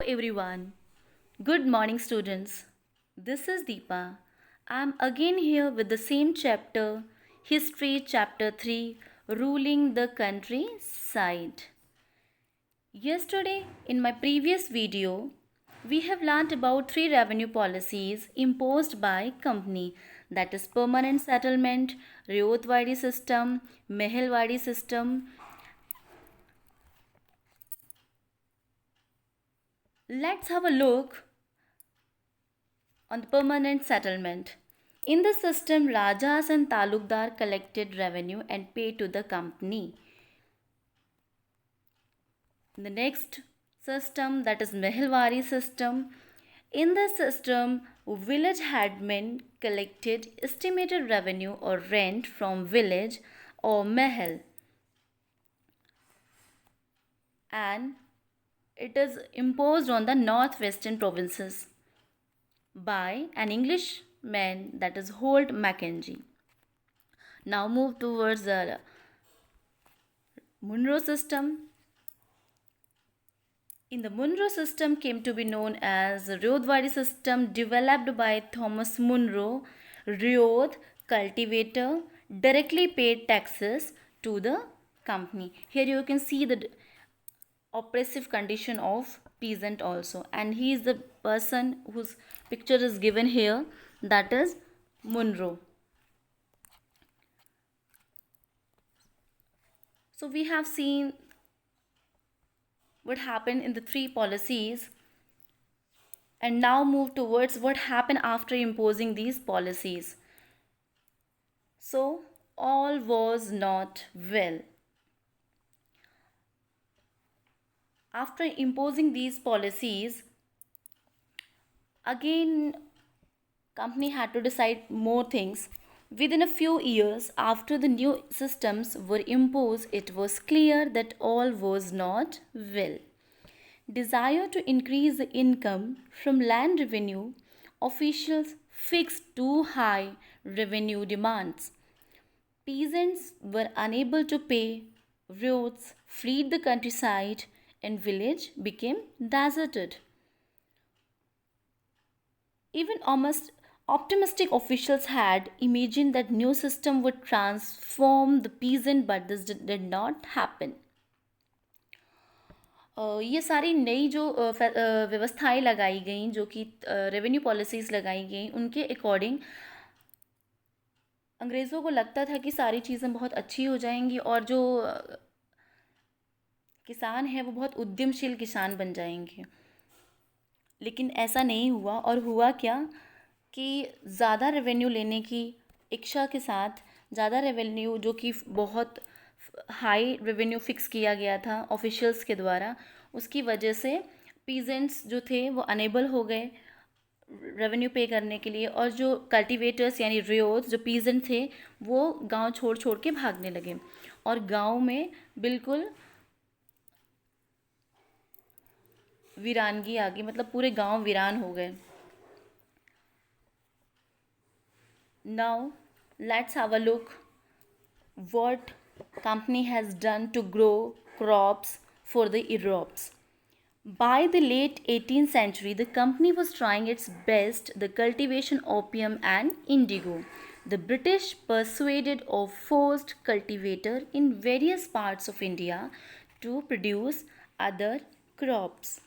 everyone. Good morning, students. This is Deepa. I'm again here with the same chapter, History Chapter 3, Ruling the Countryside. Yesterday, in my previous video, we have learnt about three revenue policies imposed by company, that is permanent settlement, Ryotwadi system, Mehelwadi system. Let's have a look on the permanent settlement. In the system, Rajas and Talukdar collected revenue and paid to the company. The next system, that is Mehelwari system. In the system, village headmen collected estimated revenue or rent from village or Mehel, and it is imposed on the northwestern provinces by an Englishman, that is Holt Mackenzie. Now move towards the Munro system. In the Munro system came to be known as the Ryodwadi system, developed by Thomas Munro. Ryod cultivator directly paid taxes to the company. Here you can see the oppressive condition of peasant also, and he is the person whose picture is given here, that is Munro. So we have seen what happened in the three policies, and now move towards what happened after imposing these policies. So all was not well. After imposing these policies, again company had to decide more things. Within a few years after the new systems were imposed, it was clear that all was not well. Desire to increase the income from land revenue, officials fixed too high revenue demands. Peasants were unable to pay, roads fled the countryside, and village became deserted. Even almost optimistic officials had imagined that new system would transform the peasant, but this did not happen. ये सारी नई जो व्यवस्थाएं लगाई गई, जो कि revenue policies लगाई गई, उनके अकॉर्डिंग अंग्रेज़ों को लगता था कि सारी चीज़ें बहुत अच्छी हो जाएंगी और जो किसान है वो बहुत उद्यमशील किसान बन जाएंगे। लेकिन ऐसा नहीं हुआ, और हुआ क्या कि ज़्यादा रेवेन्यू लेने की इच्छा के साथ ज़्यादा रेवेन्यू, जो कि बहुत हाई रेवेन्यू फिक्स किया गया था ऑफिशियल्स के द्वारा, उसकी वजह से पीजेंट्स जो थे वो अनेबल हो गए रेवेन्यू पे करने के लिए, और जो कल्टीवेटर्स यानी रियोज जो पीजेंट थे वो गांव छोड़ छोड़ के भागने लगे, और गांव में बिल्कुल वीरानगी आ गई, मतलब पूरे गांव वीरान हो गए. Now let's have a look what company has done to grow crops for the Europeans. By the late 18th century, the company was trying its best the cultivation opium and indigo. The British persuaded of forced cultivator in various parts of India to produce other crops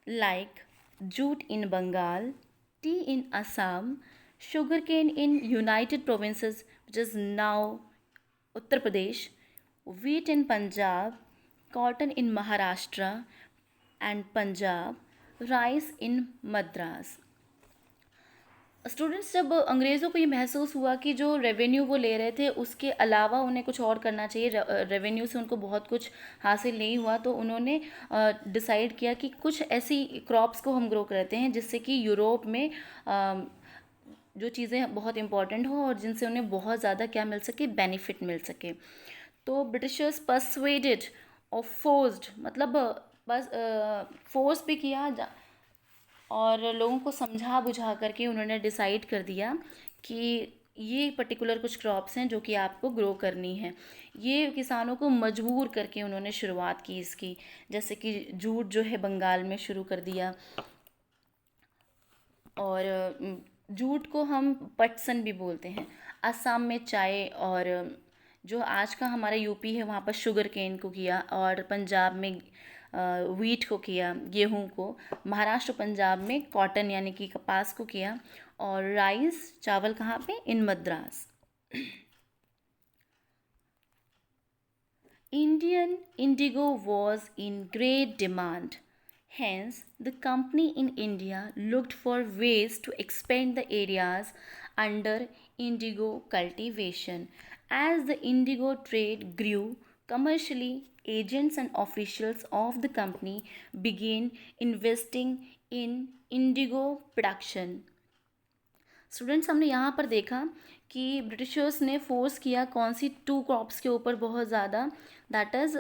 like jute in Bengal, tea in Assam, sugarcane in United Provinces, which is now Uttar Pradesh, wheat in Punjab, cotton in Maharashtra and Punjab, rice in Madras. Students, जब अंग्रेज़ों को ये महसूस हुआ कि जो revenue वो ले रहे थे उसके अलावा उन्हें कुछ और करना चाहिए, रेवेन्यू से उनको बहुत कुछ हासिल नहीं हुआ, तो उन्होंने डिसाइड किया कि कुछ ऐसी क्रॉप्स को हम ग्रो करते हैं जिससे कि यूरोप में जो चीज़ें बहुत इंपॉर्टेंट हो और जिनसे उन्हें बहुत ज़्यादा क्या मिल सके, बेनिफिट मिल सके. तो ब्रिटिशर्स पर्सुएडेड और फोर्स्ड, मतलब बस फोर्स भी किया और लोगों को समझा बुझा करके उन्होंने डिसाइड कर दिया कि ये पर्टिकुलर कुछ क्रॉप्स हैं जो कि आपको ग्रो करनी है। ये किसानों को मजबूर करके उन्होंने शुरुआत की इसकी, जैसे कि जूट जो है बंगाल में शुरू कर दिया, और जूट को हम पटसन भी बोलते हैं। असम में चाय, और जो आज का हमारा यूपी है वहाँ पर शुगर केन को किया, और पंजाब में वीट को किया, गेहूं को। महाराष्ट्र पंजाब में कॉटन यानी कि कपास को किया, और राइस चावल कहाँ पे, इन Madras. Indian indigo was in great demand. Hence, the company in India looked for ways to expand the areas under indigo cultivation. As the indigo trade grew commercially, agents and officials of the company began investing in indigo production. Students, हमने यहाँ पर देखा कि Britishers ने force किया कौन सी to crops के ऊपर बहुत ज़्यादा, दैट इज़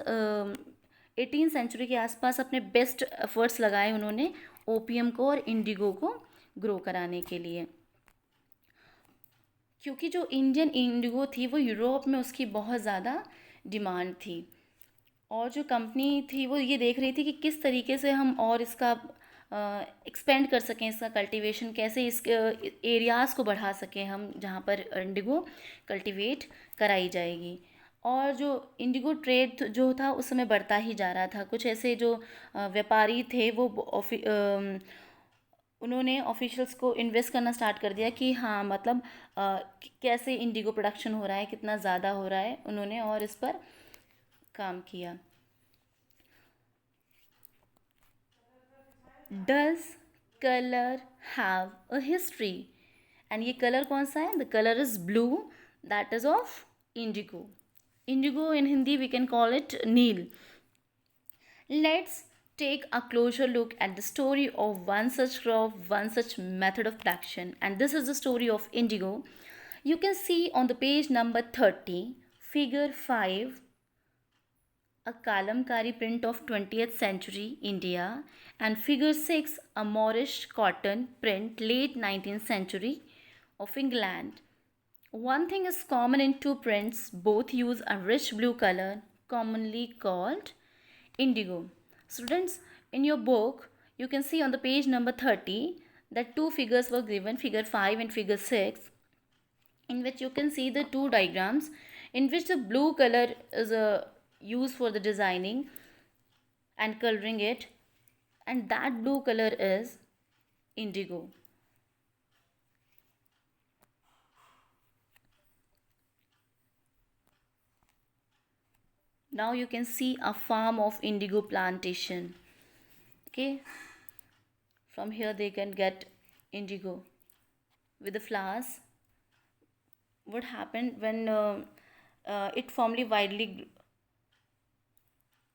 18th सेंचुरी के आसपास अपने बेस्ट एफर्ट्स लगाए उन्होंने ओपियम को और इंडिगो को ग्रो कराने के लिए, क्योंकि जो इंडियन इंडिगो थी वो यूरोप में उसकी बहुत ज़्यादा डिमांड थी। और जो कंपनी थी वो ये देख रही थी कि किस तरीके से हम और इसका एक्सपेंड कर सकें, इसका कल्टीवेशन कैसे, इस एरियाज़ को बढ़ा सकें हम जहाँ पर इंडिगो कल्टीवेट कराई जाएगी। और जो इंडिगो ट्रेड जो था उस समय बढ़ता ही जा रहा था। कुछ ऐसे जो व्यापारी थे वो उन्होंने ऑफिशियल्स को इन्वेस्ट करना स्टार्ट कर दिया कि हाँ मतलब कैसे इंडिगो प्रोडक्शन हो रहा है, कितना ज़्यादा हो रहा है, उन्होंने और इस पर काम किया। Does colour have a history? And ये कलर कौन सा है? The colour is blue, that is of indigo. Indigo in Hindi we can call it neel. Let's take a closer look at the story of one such crop, one such method of production, and this is the story of indigo. You can see on the page number 30, figure 5, a kalamkari print of 20th century India, and figure 6, a Moorish cotton print late 19th century of England. One thing is common in two prints, both use a rich blue color commonly called indigo. Students, in your book you can see on the page number 30 that two figures were given, figure 5 and figure 6, in which you can see the two diagrams in which the blue color is used for the designing and coloring it, and that blue color is indigo. Now you can see a farm of indigo plantation. Okay, from here they can get indigo with the flowers. What happened when it formerly widely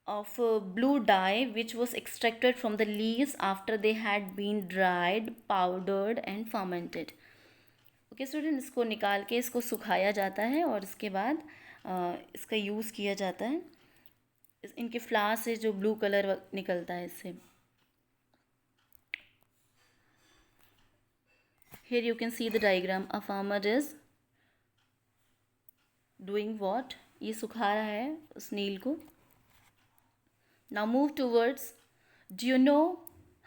of blue dye which was extracted from the leaves after they had been dried, powdered and fermented. Okay student, इसको निकाल के इसको सुखाया जाता है और इसके बाद इसका यूज़ किया जाता है। इनके फ्लावर से जो ब्लू कलर निकलता है इससे। Here you can see the diagram. A farmer is doing what? ये सुखा रहा है उस नील को। Now move towards, do you know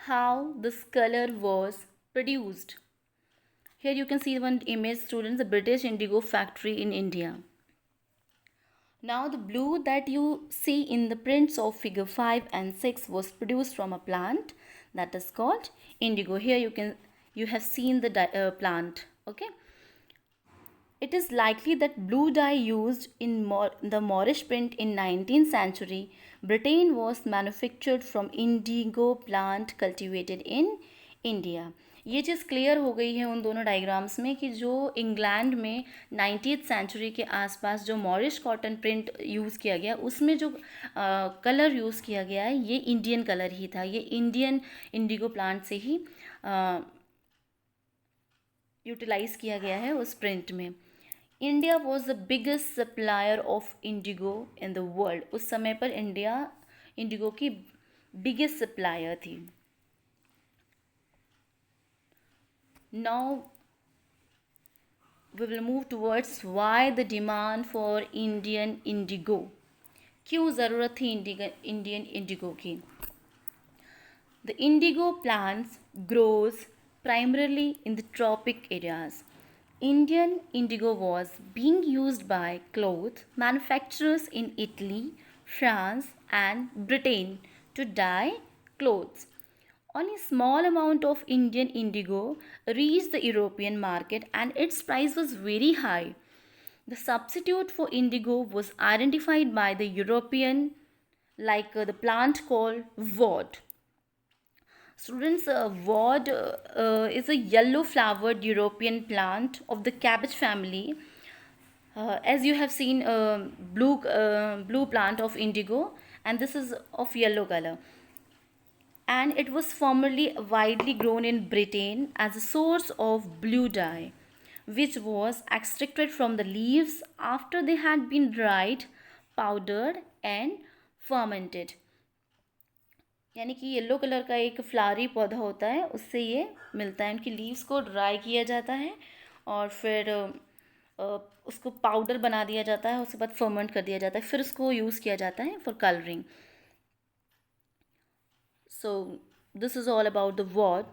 how this color was produced? Here you can see one image, students, the British indigo factory in India. Now the blue that you see in the prints of figure 5 and 6 was produced from a plant that is called indigo. Here you have seen the plant. Okay. It is likely that blue dye used in the Moorish print in 19th century Britain was manufactured from indigo plant cultivated in India. ये चीज़ clear हो गई है उन दोनों diagrams में कि जो England में 19th सेंचुरी के आसपास जो मॉरिश कॉटन प्रिंट यूज़ किया गया उसमें जो कलर यूज़ किया गया है ये इंडियन कलर ही था। ये इंडियन इंडिगो प्लांट से ही यूटिलाइज़ किया गया है उस प्रिंट में। India was the biggest supplier of Indigo in the world. उस समय पर इंडिया इंडिगो की बिगेस्ट सप्लायर थी। Now we will move towards why the demand for Indian indigo. क्यों ज़रूरत थी इंडियन इंडिगो की? The indigo plants grows primarily in the tropic areas. Indian indigo was being used by cloth manufacturers in Italy, France, and Britain to dye clothes. Only a small amount of Indian indigo reached the European market and its price was very high. The substitute for indigo was identified by the European, the plant called wort. Students, wort is a yellow flowered European plant of the cabbage family. As you have seen, blue plant of indigo, and this is of yellow color. And it was formerly widely grown in Britain as a source of blue dye, which was extracted from the leaves after they had been dried, powdered, and fermented. यानी कि yellow colour का एक flowery पौधा होता है, उससे ये मिलता है. उनकी लीव्स को ड्राई किया जाता है और फिर उसको पाउडर बना दिया जाता है, उसके बाद फर्मेंट कर दिया जाता है, फिर उसको यूज़ किया जाता है for colouring. So this is all about the wort.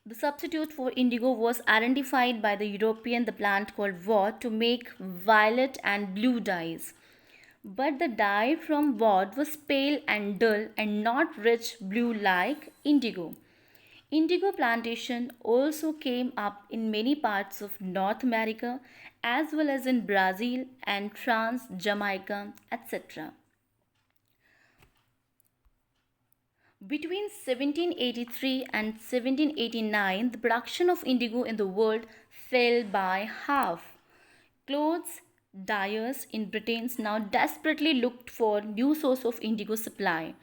The substitute for indigo was identified by the European, the plant called wort, to make violet and blue dyes. But the dye from wort was pale and dull and not rich blue like indigo. Indigo plantation also came up in many parts of North America as well as in Brazil and France, Jamaica, etc. Between 1783 and 1789, the production of indigo in the world fell by half. Clothes dyers in Britain now desperately looked for new source of indigo supply.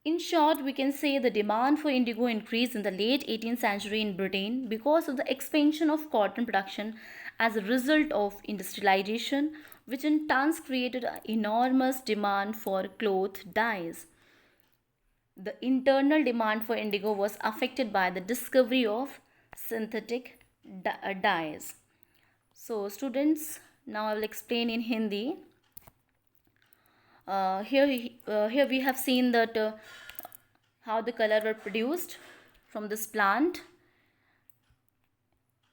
In short, we can say the demand for indigo increased in the late 18th century in Britain because of the expansion of cotton production as a result of industrialization, which in turn created an enormous demand for cloth dyes. The internal demand for indigo was affected by the discovery of synthetic dyes. So students, now I will explain in Hindi. Here we have seen that how the color were produced from this plant,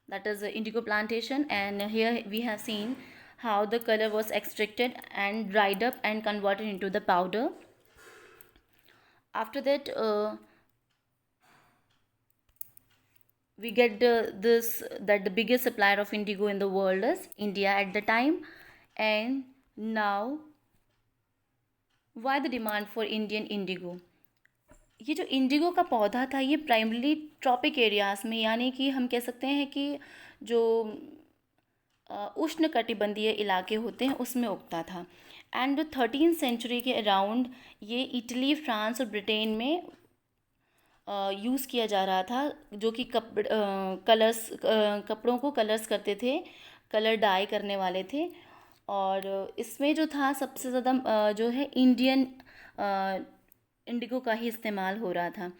that is the indigo plantation, and here we have seen how the color was extracted and dried up and converted into the powder. After that, we get that the biggest supplier of indigo in the world is India at the time. And now, why the demand for Indian indigo? ये जो Indigo का पौधा था ये primarily tropic areas में, यानी कि हम कह सकते हैं कि जो उष्ण कटिबंधीय इलाके होते हैं उसमें उगता था. एंड 13th सेंचुरी के अराउंड ये इटली, फ्रांस और ब्रिटेन में यूज़ किया जा रहा था, जो कि कपड़ों को कलर्स करते थे, कलर डाई करने वाले थे. और इसमें जो था सबसे ज़्यादा जो है इंडियन इंडिगो का ही इस्तेमाल हो रहा था.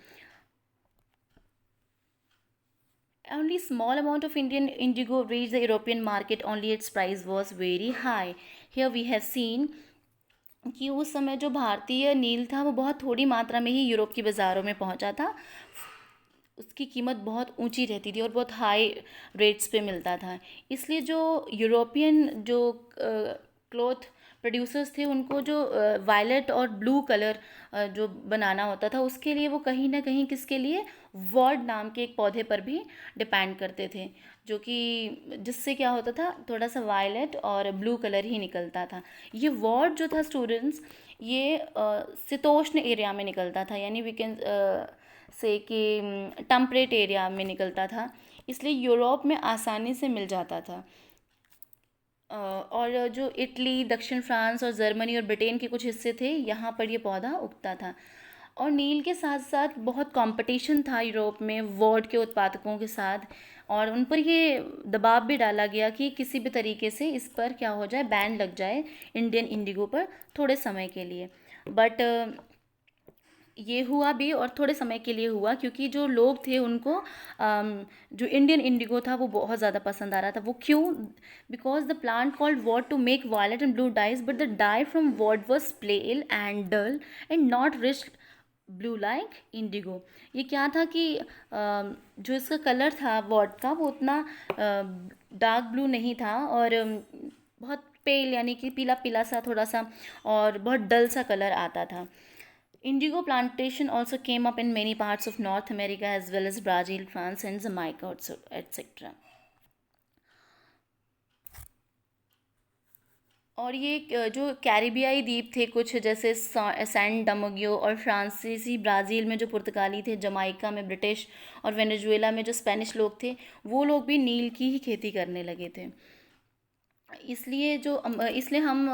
Only small amount of Indian indigo reached the European market, only its price was very high. Here we have seen कि उस समय जो भारतीय नील था वो बहुत थोड़ी मात्रा में ही यूरोप की बाज़ारों में पहुंचा था. उसकी कीमत बहुत ऊंची रहती थी और बहुत हाई रेट्स पे मिलता था. इसलिए जो यूरोपियन जो क्लॉथ प्रोड्यूसर्स थे उनको जो वायलेट और ब्लू कलर जो बनाना होता था उसके लिए वो कहीं ना कहीं किसके लिए वॉर्ड नाम के एक पौधे पर भी डिपेंड करते थे, जो कि जिससे क्या होता था थोड़ा सा वायलेट और ब्लू कलर ही निकलता था. ये वॉर्ड जो था स्टूडेंट्स ये शीतोष्ण एरिया में निकलता था, यानी वी कैन से कि टेम्परेट एरिया में निकलता था, इसलिए यूरोप में आसानी से मिल जाता था. और जो इटली, दक्षिण फ्रांस और जर्मनी और ब्रिटेन के कुछ हिस्से थे यहाँ पर ये पौधा उगता था. और नील के साथ साथ बहुत कंपटीशन था यूरोप में वॉर्ड के उत्पादकों के साथ, और उन पर ये दबाव भी डाला गया कि किसी भी तरीके से इस पर क्या हो जाए, बैन लग जाए इंडियन इंडिगो पर थोड़े समय के लिए. बट ये हुआ भी और थोड़े समय के लिए हुआ, क्योंकि जो लोग थे उनको जो इंडियन इंडिगो था वो बहुत ज़्यादा पसंद आ रहा था। वो क्यों? Because the plant called woad to make violet and blue dyes, but the dye from woad was pale and dull and not rich blue like indigo. ये क्या था कि जो इसका कलर था वॉट का वो उतना डार्क ब्लू नहीं था, और बहुत पेल यानी कि पीला पीला सा थोड़ा सा, और बहुत डल सा कलर आता था। Indigo plantation also came up in many parts of North America as well as Brazil, France, and Jamaica, etc. और ये जो कैरिबियाई द्वीप थे कुछ, जैसे सैन डोमिंगो और फ्रांसीसी, ब्राज़ील में जो पुर्तगाली थे, जमाइका में ब्रिटिश, और वेनेजुएला में जो स्पेनिश लोग थे, वो लोग भी नील की ही खेती करने लगे थे। इसलिए हम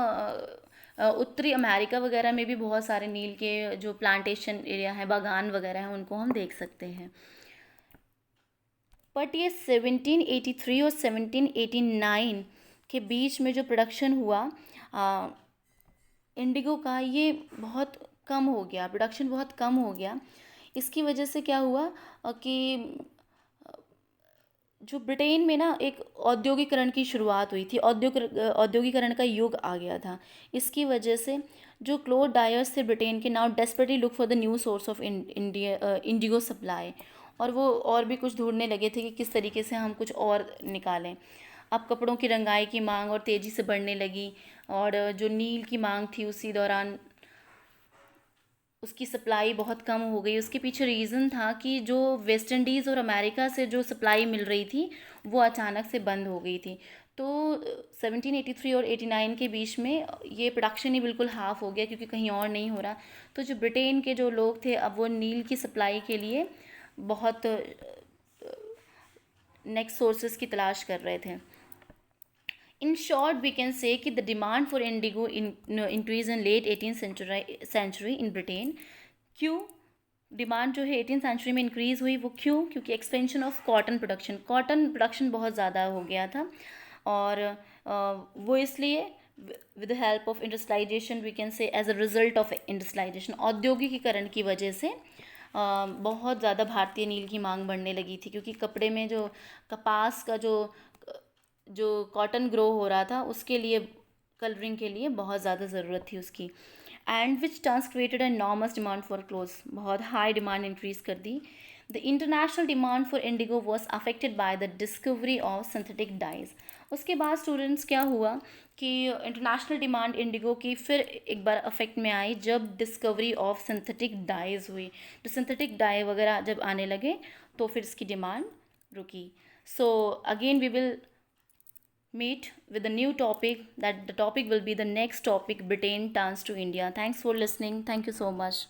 उत्तरी अमेरिका वगैरह में भी बहुत सारे नील के जो प्लांटेशन एरिया है, बागान वगैरह हैं, उनको हम देख सकते हैं। बट ये 1783 और 1789 के बीच में जो प्रोडक्शन हुआ इंडिगो का, ये बहुत कम हो गया, प्रोडक्शन बहुत कम हो गया। इसकी वजह से क्या हुआ कि जो ब्रिटेन में ना एक औद्योगिकरण की शुरुआत हुई थी, औद्योगिकरण का युग आ गया था। इसकी वजह से जो क्लोथ डायर्स थे ब्रिटेन के, now desperately look for the new source of Indigo supply, और वो और भी कुछ ढूंढने लगे थे कि किस तरीके से हम कुछ और निकालें। अब कपड़ों की रंगाई की मांग और तेज़ी से बढ़ने लगी, और जो नील की मांग थी उसी दौरान उसकी सप्लाई बहुत कम हो गई। उसके पीछे रीज़न था कि जो वेस्ट इंडीज़ और अमेरिका से जो सप्लाई मिल रही थी वो अचानक से बंद हो गई थी। तो 1783 और 89 के बीच में ये प्रोडक्शन ही बिल्कुल हाफ हो गया, क्योंकि कहीं और नहीं हो रहा। तो जो ब्रिटेन के जो लोग थे, अब वो नील की सप्लाई के लिए बहुत नेक्स्ट सोर्सेज की तलाश कर रहे थे। In short, we can say कि the demand for indigo increased in late 18th century in Britain. क्यों डिमांड जो है 18th सेंचुरी में इंक्रीज़ हुई? वो क्यों? क्योंकि एक्सपेंशन ऑफ कॉटन प्रोडक्शन बहुत ज़्यादा हो गया था, और वो इसलिए with the help of industrialisation, we can say as a result of industrialisation, औद्योगिकीकरण की वजह से बहुत ज़्यादा भारतीय नील की मांग बढ़ने लगी थी, क्योंकि कपड़े में जो कपास का जो कॉटन ग्रो हो रहा था उसके लिए, कलरिंग के लिए बहुत ज़्यादा ज़रूरत थी उसकी। And which turns created enormous demand for clothes, बहुत हाई डिमांड इंक्रीज कर दी। The international demand for indigo was affected by the discovery of synthetic dyes. उसके बाद स्टूडेंट्स क्या हुआ कि इंटरनेशनल डिमांड इंडिगो की फिर एक बार अफेक्ट में आई जब डिस्कवरी ऑफ सिंथेटिक डाइज हुई। तो सिंथेटिक डाई वगैरह जब आने लगे तो फिर इसकी डिमांड रुकी। So again we will meet with a new topic. That the topic will be the next topic, Britain turns to India. Thanks for listening. Thank you so much.